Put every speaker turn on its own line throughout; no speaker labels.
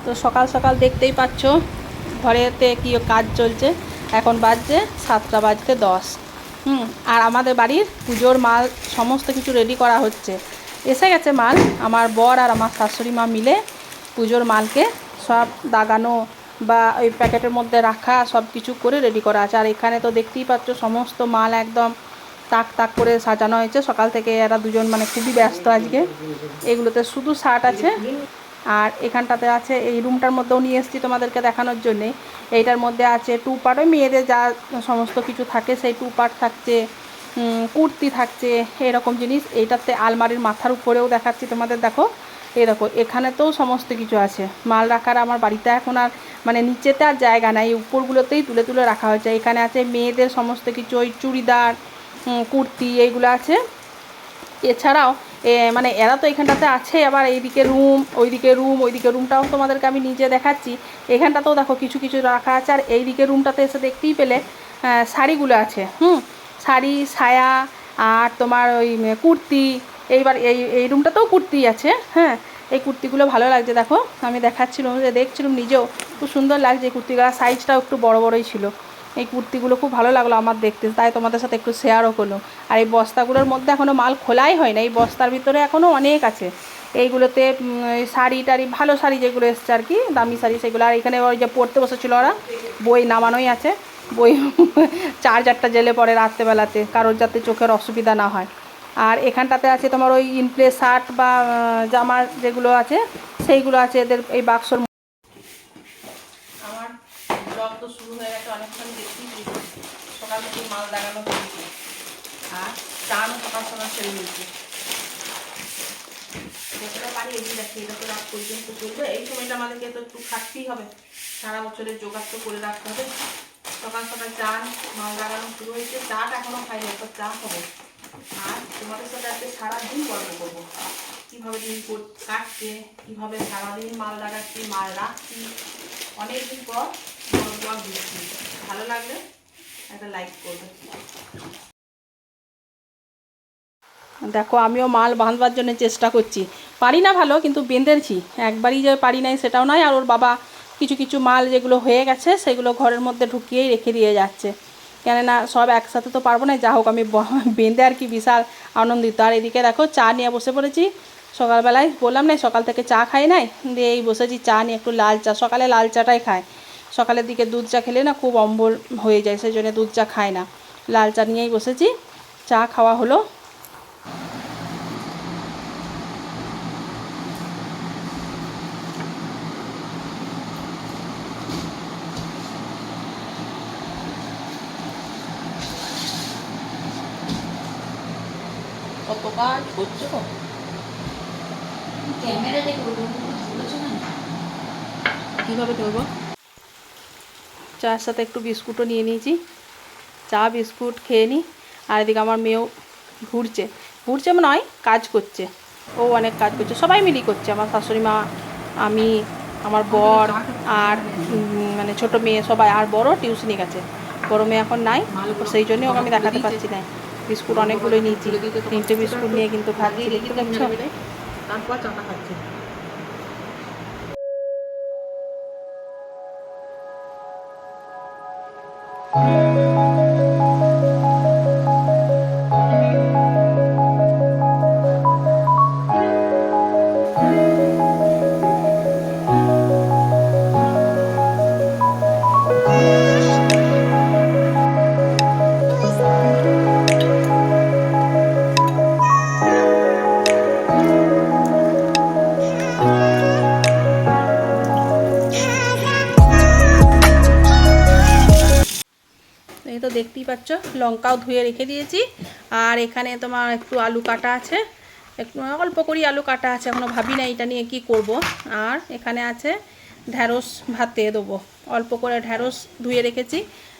তো সকাল সকাল দেখতেই পাচ্ছ ঘরেতে কি কাজ চলছে। এখন বাজছে 7:10। আর আমাদের বাড়ির পুজোর মাল সমস্ত কিছু রেডি করা হচ্ছে। এসে গেছে মাল, আমার বর আর আমার শাশুড়ি মা মিলে পুজোর মালকে সব দাগানো বা ওই প্যাকেটের মধ্যে রাখা সব কিছু করে রেডি করা আছে। আর এখানে তো দেখতেই পাচ্ছ সমস্ত মাল একদম তাক তাক করে সাজানো হয়েছে। সকাল থেকে এরা দুজন মানে খুবই ব্যস্ত আজকে। এগুলোতে শুধু শার্ট আছে। আর এখানটাতে আছে, এই রুমটার মধ্যেও নিয়ে এসেছি তোমাদেরকে দেখানোর জন্যে। এইটার মধ্যে আছে 2 পার্ট, ওই মেয়েদের যা সমস্ত কিছু থাকে সেই 2 পার্ট থাকছে, কুর্তি থাকছে, এরকম জিনিস। এইটাতে আলমারির মাথার উপরেও দেখাচ্ছি তোমাদের, দেখো এই দেখো এখানেতেও সমস্ত কিছু আছে মাল রাখার। আমার বাড়িতে এখন আর মানে নিচেতে আর জায়গা নাই, উপরগুলোতেই তুলে তুলে রাখা হয়েছে। এখানে আছে মেয়েদের সমস্ত কিছু, ওই চুড়িদার, কুর্তি, এইগুলো আছে। এছাড়াও মানে এরা তো এখানটাতে আছে, আবার এইদিকে রুম, ওইদিকে রুমটাও তোমাদেরকে আমি নিজে দেখাচ্ছি। এখানটাতেও দেখো কিছু কিছু রাখা আছে। আর এইদিকে রুমটাতে এসে দেখতেই পেলে শাড়িগুলো আছে, শাড়ি, সায়া, আর তোমার ওই কুর্তি। এইবার এই রুমটাতেও কুর্তি আছে। হ্যাঁ, এই কুর্তিগুলো ভালো লাগছে, দেখো আমি দেখাচ্ছিলাম যে দেখছিলাম নিজেও, খুব সুন্দর লাগছে এই কুর্তিগুলো। সাইজটাও একটু বড় বড়ই ছিল। এই কুর্তিগুলো খুব ভালো লাগলো আমার দেখতে, তাই তোমাদের সাথে একটু শেয়ারও করলো। আর এই বস্তাগুলোর মধ্যে এখনও মাল খোলাই হয় না, এই বস্তার ভিতরে এখনও অনেক আছে। এইগুলোতে শাড়ি টাড়ি, ভালো শাড়ি যেগুলো এসছে আর কি, দামি শাড়ি সেগুলো। আর এখানে ওই যে পড়তে বসেছিল ওরা, বই নামানোই আছে, বই চার্জারটা জেলে পড়ে রাত্রেবেলাতে, কারোর যাতে চোখের অসুবিধা না হয়। আর এখানটাতে আছে তোমার ওই ইনপ্লে শার্ট বা জামার যেগুলো আছে সেইগুলো আছে এদের এই বাক্সর। আমার ব্লগ তো শুরু হয়ে গেছে অনেকক্ষণ, দেখতেই পেয়েছি সকাল থেকে মাল দাগানো হয়েছে। আর চানও সকাল সকাল সেরে নিয়েছে। যতটা পারি এগিয়ে রাখি, এটা তো রাত পর্যন্ত চলবে। এই সময়টা আমাদেরকে তো একটু খাটতেই হবে, সারা বছরের জোগাড় তো করে রাখতে হবে। সকাল সকাল চান মাল দাগানো শুরু হয়েছে, চাটা এখনও খাইনি, একটা চা খাবো। আর তোমাদের সাথে আজকে সারাদিন গল্প করবো, কীভাবে দিন কাটছে, কীভাবে সারাদিন মাল দাগাচ্ছি, মাল রাখছি। অনেকদিন পর ব্লগ দিচ্ছি, ভালো লাগলে একটা লাইক করবে। দেখো আমিও মাল বাঁধবার জন্য চেষ্টা করছি, পারি না ভালো, কিন্তু বেঁধেছি। একবারই যে পারি নাই সেটাও নয়। আর ওর বাবা কিছু কিছু মাল যেগুলো হয়ে গেছে সেগুলো ঘরের মধ্যে ঢুকিয়েই রেখে দিয়ে যাচ্ছে, কেননা সব একসাথে তো পারবো না। যা হোক আমি বেঁধে আর কি বিশাল আনন্দিত। আর এদিকে দেখো চা নিয়ে বসে পড়েছি। সকালবেলায় বললাম না সকাল থেকে চা খাই নাই, দিয়ে এই বসেছি চা নিয়ে, একটু লাল চা। সকালে লাল চাটাই খায়, সকালের দিকে দুধ চা খেলে না খুব অম্বল হয়ে যায়, সেই জন্য দুধ চা খায় না। লাল চা নিয়েই বসেছি, চা খাওয়া হলো। কত কাজ করছো, ক্যামেরাতে কীভাবে ধরবো। চায়ের সাথে একটু বিস্কুটও নিয়ে নিয়েছি, চা বিস্কুট খেয়ে নিই। আর এদিকে আমার মেয়েও ঘুরছে ঘুরছে নয়, কাজ করছে। ও অনেক কাজ করছে, সবাই মিলি করছে, আমার শাশুড়ি মা, আমি, আমার বর, আর মানে ছোটো মেয়ে সবাই। আর বড় টিউশনি গেছে, বড়ো মেয়ে এখন নাই, সেই জন্যই ওকে আমি দেখাতে পারছি না। বিস্কুট অনেকগুলোই নিয়েছি, 3টে বিস্কুট নিয়ে কিন্তু খাচ্ছি, দেখতে পাচ্ছ। তারপর চাটা খাচ্ছি। এই তো দেখতেই পাচ্ছ লঙ্কাও ধুয়ে রেখে দিয়েছি। আর এখানে তোমার একটু আলু কাটা আছে, একটু অল্প করেই আলু কাটা আছে, এখনও ভাবি না এটা নিয়ে কি করব। আর এখানে আছে ঢ্যাঁড়স ভাতে দেবো, অল্প করে ঢ্যাঁড়স ধুয়ে রেখেছি।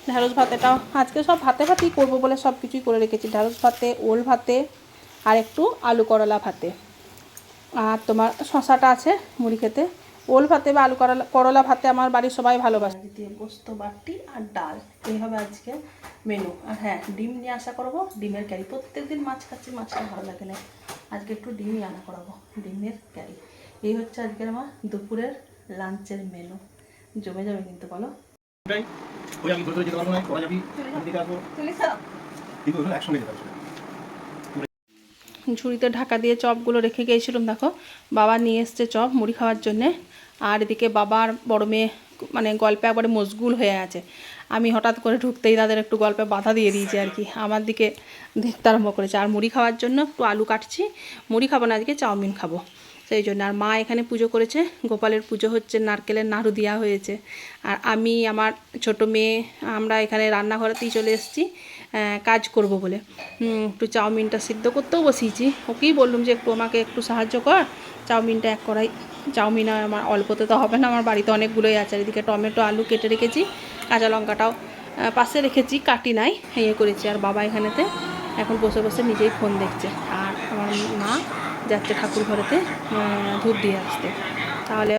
ঢ্যাঁড়স ভাতেটাও আজকে সব ভাতে ভাতেই করবো বলে সব কিছুই করে রেখেছি, ঢ্যাঁড়স ভাতে, ওল ভাতে, আর একটু আলু করলা ভাতে। আর তোমার শশাটা আছে মুড়ি খেতে। ওল ভাতে বা আলু করলা ভাতে আমার বাড়ির সবাই ভালোবাসে। দিয়ে পোস্ত বাটি আর ডাল, এই হবে আজকে মেনু। আর হ্যাঁ, ডিম নিয়ে আশা করবো, ডিমের ক্যারি। প্রত্যেক দিন মাছ খাচ্ছি, মাছটা ভালো লাগে না, আজকে একটু ডিমই আনা করাবো, ডিমের ক্যারি। এই হচ্ছে আজকের আমার দুপুরের লাঞ্চের মেনু। জমে যাবে কিন্তু, বলো।
ওই আমি ধরে যেতে পারবো না, তোরা যাবি, আমি দিকে আসবো, কিন্তু ওগুলো একসঙ্গে যেতে হবে।
ঝুড়িতে ঢাকা দিয়ে চপগুলো রেখে গিয়েছিলাম, দেখো বাবা নিয়ে এসছে চপ মুড়ি খাওয়ার জন্যে। আর এদিকে বাবার বড় মেয়ে মানে গল্পে একবারে মশগুল হয়ে আছে। আমি হঠাৎ করে ঢুকতেই তাদের একটু গল্পে বাধা দিয়ে দিয়েছি আর কি, আমার দিকে দেখতে আরম্ভ করেছে। আর মুড়ি খাওয়ার জন্য একটু আলু কাটছি, মুড়ি খাবো না আজকে, চাউমিন খাবো সেই জন্য। আর মা এখানে পুজো করেছে, গোপালের পুজো হচ্ছে, নারকেলের নাড়ু দেওয়া হয়েছে। আর আমি আমার ছোট মেয়ে আমরা এখানে রান্নাঘরেতেই চলে এসেছি কাজ করব বলে। একটু চাউমিনটা সিদ্ধ করতেও বসিয়েছি, ওকেই বললাম যে একটু আমাকে একটু সাহায্য কর, চাউমিনটা এক কড়াই। চাউমিন আমার অল্পতে তো হবে না, আমার বাড়িতে অনেকগুলোই আছে। এদিকে টমেটো আলু কেটে রেখেছি, কাঁচা লঙ্কাটাও পাশে রেখেছি, কাটি নাই, ইয়ে করেছি। আর বাবা এখানেতে এখন বসে বসে নিজেই ফোন দেখছে। আর আমার মা যাচ্ছে ঠাকুর ঘরেতে ধূপ দিয়ে আসতে। তাহলে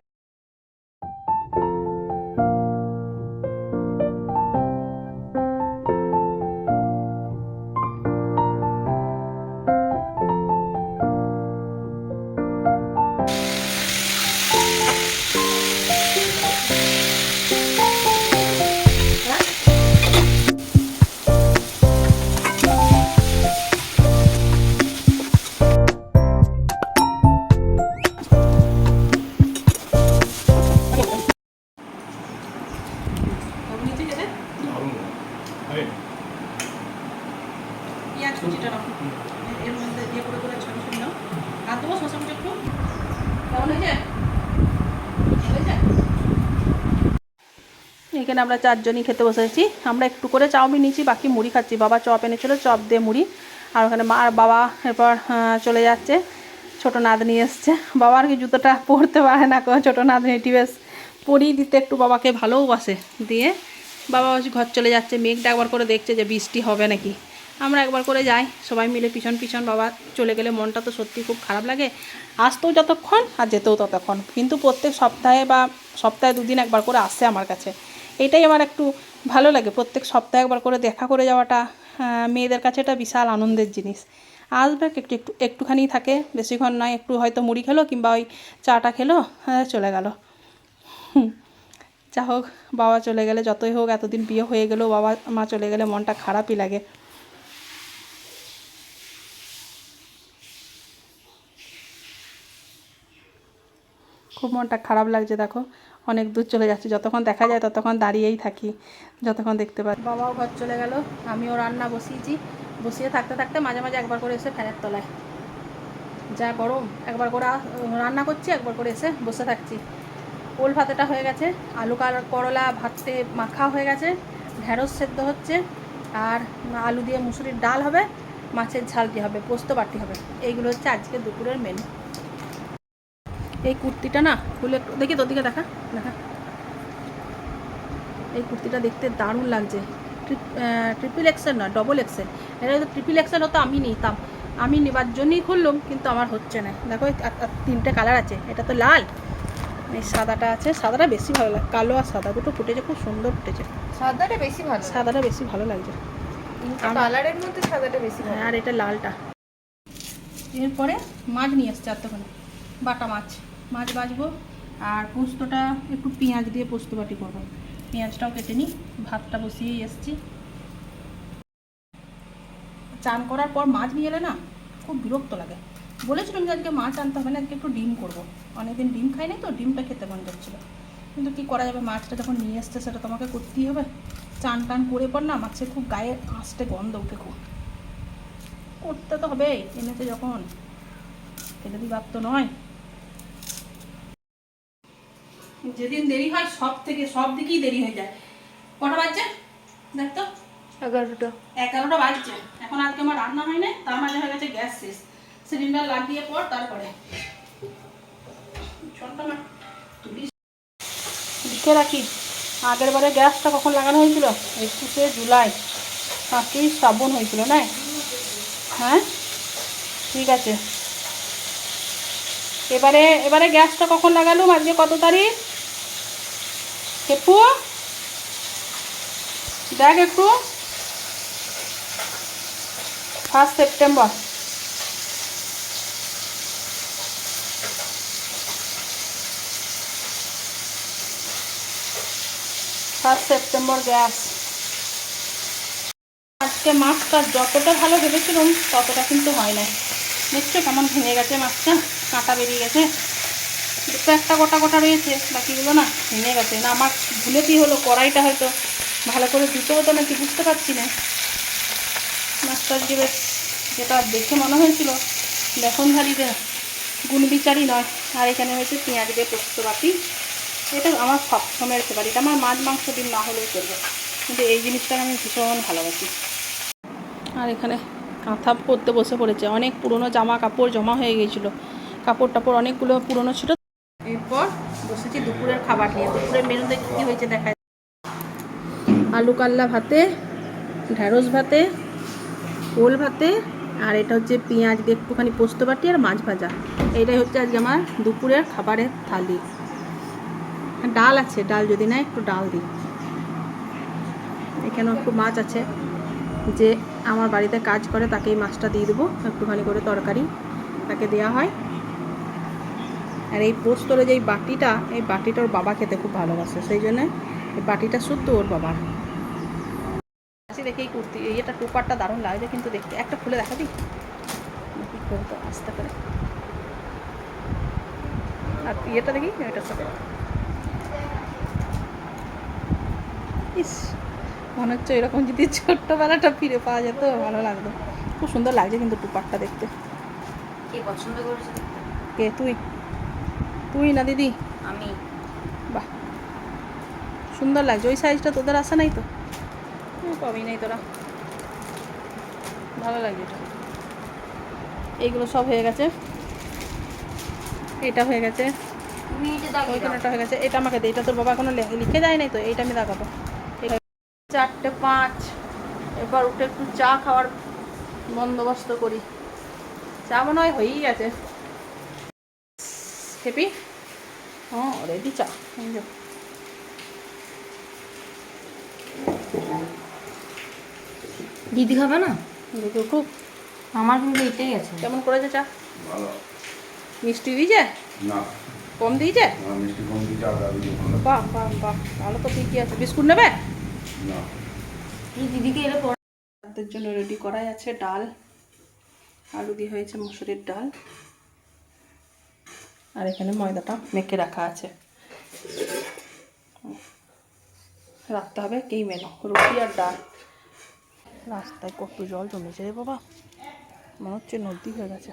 পেঁয়াজ কুচিটা রাখো এর মধ্যে দিয়ে করে করে ছোটো ছোটো নাও। আর দেবো শসা কুচি একটু, কেমন হয়েছে? এখানে আমরা চারজনই খেতে বসেছি। আমরা একটু করে চাউমিন নিয়েছি, বাকি মুড়ি খাচ্ছি। বাবা চপ এনেছিল, চপ দিয়ে মুড়ি। আর ওখানে মা আর বাবা এরপর চলে যাচ্ছে। ছোটো নাতনি এসছে, বাবা আর কি জুতোটা পরতে পারে না, ছোটো নাতনিটি বেশ পরিয়ে দিতে একটু বাবাকে ভালোবাসে। দিয়ে বাবা ঘর চলে যাচ্ছে, মেঘটা একবার করে দেখছে যে বৃষ্টি হবে নাকি। আমরা একবার করে যাই সবাই মিলে পিছন পিছন। বাবা চলে গেলে মনটা তো সত্যি খুব খারাপ লাগে, আসতেও যতক্ষণ আর যেতেও ততক্ষণ। কিন্তু প্রত্যেক সপ্তাহে বা সপ্তাহে 2 দিন একবার করে আসে আমার কাছে, এটাই আমার একটু ভালো লাগে। প্রত্যেক সপ্তাহে একবার করে দেখা করে যাওয়াটা মেয়েদের কাছে এটা বিশাল আনন্দের জিনিস। আসবে একটুখানি থাকে, বেশিক্ষণ নয়, একটু হয়তো মুড়ি খেলো কিংবা ওই চাটা খেলো, চলে গেল। যা হোক, বাবা চলে গেলে যতই হোক, এতদিন বিয়ে হয়ে গেলেও বাবা মা চলে গেলে মনটা খারাপই লাগে। খুব মনটা খারাপ লাগছে, দেখো অনেক দূর চলে যাচ্ছে। যতক্ষণ দেখা যায় ততক্ষণ দাঁড়িয়েই থাকি, যতক্ষণ দেখতে পাই। বাবাও ঘর চলে গেল, আমিও রান্না বসিয়েছি। বসিয়ে থাকতে থাকতে মাঝে মাঝে একবার করে এসে ফ্যানের তলায়, যা গরম, একবার করে রান্না করছি, একবার করে এসে বসে থাকছি। ওল ভাতেটা হয়ে গেছে, আলু করলা ভাতে মাখা হয়ে গেছে, ঢেঁড়স সেদ্ধ হচ্ছে, আর আলু দিয়ে মুসুরির ডাল হবে, মাছের ঝালটি হবে, পোস্ত বাটি হবে। এইগুলো হচ্ছে আজকে দুপুরের মেনু। এই কুর্তিটা না খুলে একটু দেখি, তোর দিকে দেখা দেখা। এই কুর্তিটা দেখতে দারুণ লাগছে। ট্রিপল এক্সেল না, ডবল এক্সেল। এটা যদি ট্রিপল এক্সেল হতো আমি নিতাম, আমি নেবার জন্যই খুললাম, কিন্তু আমার হচ্ছে না। দেখো 3টে কালার আছে, এটা তো লাল, এই সাদাটা আছে। সাদাটা বেশি ভালো লাগে, কালো আর সাদা দুটো ফুটেছে, খুব সুন্দর ফুটেছে।
সাদাটা বেশি ভালো,
সাদাটা বেশি ভালো লাগছে
কালারের মধ্যে সাদাটা বেশি ভালো।
আর এটা লালটা। এরপরে মাছ নিয়ে এসছে এতক্ষণে, বাটা মাছ ভাজবো। আর পোস্তটা একটু পেঁয়াজ দিয়ে পোস্ত বাটি করবো। পেঁয়াজটাও কেটে নিই, ভাতটা বসিয়েই এসছি। চান করার পর মাছ নিয়ে এলে না খুব বিরক্ত লাগে। বলেছিলাম যে আজকে মাছ আনতে হবে না, আজকে একটু ডিম করবো। অনেকদিন ডিম খাই নাই তো, ডিমটা খেতে মন যাচ্ছিলো। কিন্তু কী করা যাবে, মাছটা যখন নিয়ে এসছে সেটা তোমাকে করতেই হবে। চান টান করে পর না মাছের খুব গায়ে আঁচটে গন্ধ উঠে, খুব করতে তো হবেই, এনেছে যখন, ফেলে দিবার তো নয়। যেদিন দেরি হয় সব দিকেই দেরি হয়ে যায়। কটা বাজছে দেখ তো? 11টা বাজছে। এখন আজকে আমার রান্না হয় না, তার মাঝে হয়ে গেছে গ্যাস শেষ। সিলিন্ডার লাগিয়ে পর তারপরে লিখে রাখি আগের বারে গ্যাসটা কখন লাগানো হয়েছিল, 21শে জুলাই। 5ই শ্রাবণ হয়েছিল না? হ্যাঁ ঠিক আছে। এবারে গ্যাসটা কখন লাগালুম, আজকে কত তারিখ হেপু দেখ একটু? 1 সেপ্টেম্বর। September gas. আজকে মাছটা যতটা ভালো ভেবেছিলাম ততটা কিন্তু হয় না। দেখছো কেমন ভেঙে গেছে মাছটা, কাঁটা বেরিয়ে গেছে। দুটো একটা গোটা গোটা রয়েছে, বাকিগুলো না ভেঙে গেছে। না আমার ভুলে কি হলো, কড়াইটা হয়তো ভালো করে দিতে হতো নাকি বুঝতে পারছি না। মাছটা আজকে বেশ, যেটা দেখে মনে হয়েছিল বেসনঝাড়িতে গুণবিচারই নয়। আর এখানে হয়েছে পেঁয়াজ দিয়ে পোস্ত বাটি। এটা আমার সবসময়ের ফেভারিট। এটা আমার মাছ মাংস ডিম না হলেও চলবে, কিন্তু এই জিনিসটা আমি ভীষণ ভালোবাসি। আর এখানে কাঁথা করতে বসে পড়েছে। অনেক পুরনো জামা কাপড় জমা হয়ে গিয়েছিলো, কাপড় টাপড় অনেকগুলো পুরনো ছিল। এরপর বসেছি দুপুরের খাবার নিয়ে। দুপুরের মেনুতে কী কী হয়েছে দেখায়। আলু কাল্লা ভাতে, ঢ্যাঁড়স ভাতে, ওল ভাতে, আর এটা হচ্ছে পেঁয়াজ দিয়ে একটুখানি পোস্ত বাটি আর মাছ ভাজা। এইটাই হচ্ছে আজকে আমার দুপুরের খাবারের থালি। ডাল আছে, ডাল যদি না একটু ডাল দিই। এখানেও একটু মাছ আছে, যে আমার বাড়িতে কাজ করে তাকেই মাছটা দিয়ে দেবো, একটুখানি করে তরকারি তাকে দেওয়া হয়। আর এই পোস্তর যে বাটিটা, এই বাটিটা ওর বাবা খেতে খুব ভালোবাসে, সেই জন্য এই বাটিটা শুদ্ধ ওর বাবার। দেখেই কুর্তি এটা টোপারটা দারুণ লাগছে কিন্তু দেখতে। একটা খুলে দেখা দিই তো আস্তে করে। আর ইয়েটা দেখি এটার সাথে, ইস মনে হচ্ছে এরকম যদি ছোট্টবেলাটা ফিরে পাওয়া যেত ভালো লাগতো। খুব সুন্দর লাগছে কিন্তু টোপারটা দেখতে।
কে পছন্দ করেছে?
কে? তুই? তুই না দিদি?
আমি।
বাহ সুন্দর লাগছে। ওই সাইজটা তোদের আসে নাই তো? পাবি নাই তোরা। ভালো লাগছে এটা। এইগুলো সব হয়ে গেছে, এটা হয়ে গেছে, ওইখানেটা হয়ে গেছে। এটা আমাকে দে, এটা তোর বাবা কোনো লিখে দেয় নাই তো, এইটা আমি দেখাবো। 4:05। এবার উঠে একটু চা খাওয়ার বন্দোবস্ত করি। চা মনে হয় হয়েই গেছে। হেপি? হ্যাঁ রেডি চা।
দিদি খাবে না?
দেখো খুব
আমার কিন্তু এটাই আছে।
কেমন করেছে চা?
ভালো
মিষ্টি দিয়েছে?
না,
কম দিয়েছে?
মিষ্টি কম দিয়েছে, আদা দিয়েছে ভালো।
বাহ বাহ বাহ, ভালো তো ঠিকই আছে। বিস্কুট নেবে?
না,
এই দিদিকে এলে পরে
তাদের জন্য রেডি করাই আছে ডাল, আলু দিয়ে হয়েছে মসুরির ডাল, আর এখানে ময়দাটা মেখে রাখা আছে। রাখতে হবে কেই মেনু, রুটি আর ডাল। রাস্তায় কত জল জমেছে রে বাবা, মনে হচ্ছে নদী হয়ে গেছে।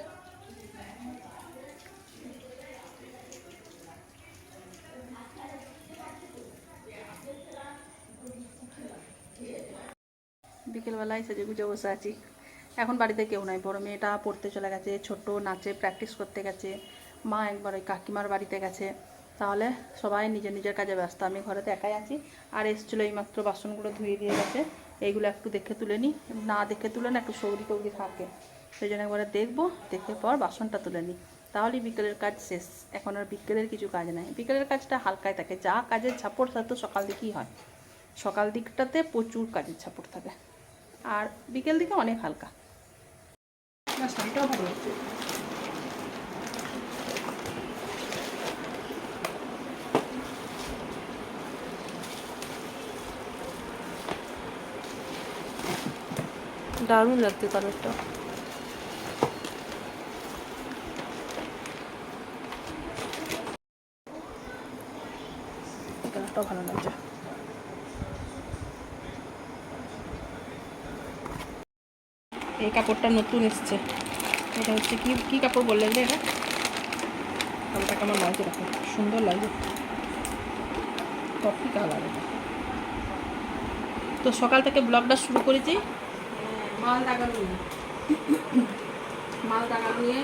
বিকেলবেলায় সেজে গুজে বসে আছি। এখন বাড়িতে কেউ নাই, বড় মেয়েটা পড়তে চলে গেছে, ছোট নাচে প্র্যাকটিস করতে গেছে, মা একবার ওই কাকিমার বাড়িতে গেছে। তাহলে সবাই নিজের নিজের কাজে ব্যস্ত, আমি ঘরেতে একাই আছি। আর এসেছিলো এইমাত্র, বাসনগুলো ধুয়ে দিয়ে গেছে। এইগুলো একটু দেখে তুলে নিই, না দেখে তুলে না একটু সৌদি টৌদি থাকে, সেই জন্য একবারে দেখবো, দেখে পর বাসনটা তুলে নিই, তাহলেই বিকেলের কাজ শেষ। এখন আর বিকেলের কিছু কাজ নাই, বিকেলের কাজটা হালকায় থাকে। যা কাজের ঝাপড় থাকে তো সকাল দিকেই হয়, সকাল দিকটাতে প্রচুর কাজের ঝাপড় থাকে, আর বিকেল দিকে অনেক হালকা। না শাড়িটাও ভালো লাগছে। দারুণ লাগছে কালারটা। কালারটাও ভালো লাগছে। এই কাপড়টা নতুন এসছে, এটা হচ্ছে কি কি কাপড় বললেন যে এটা? কাপড়টা কেমন লাগছে দেখো, সুন্দর লাগছে, কফি কালার। তো সকাল থেকে ব্লগটা শুরু করেছি মাল দাগানো নিয়ে, মাল দাগানো নিয়ে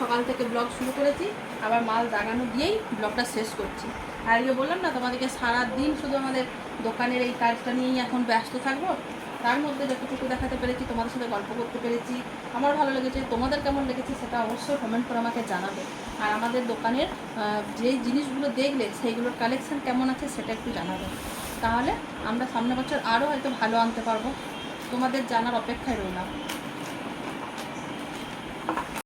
সকাল থেকে ব্লগ শুরু করেছি, আবার মাল দাগানো দিয়েই ব্লগটা শেষ করছি। আর ইয়ে বললাম না তোমাদেরকে, সারাদিন শুধু আমাদের দোকানের এই কাজটা নিয়েই এখন ব্যস্ত থাকবো। তার মধ্যে যতটুকু দেখাতে পেরেছি, তোমাদের সাথে গল্প করতে পেরেছি, আমার ভালো লেগেছে। তোমাদের কেমন লেগেছে সেটা অবশ্যই কমেন্ট করে আমাকে জানাবে। আর আমাদের দোকানের যেই জিনিসগুলো দেখলে সেইগুলোর কালেকশান কেমন আছে সেটা একটু জানাবে, তাহলে আমরা সামনের বছর আরও হয়তো ভালো আনতে পারবো। তোমাদের জানার অপেক্ষায় রইলাম।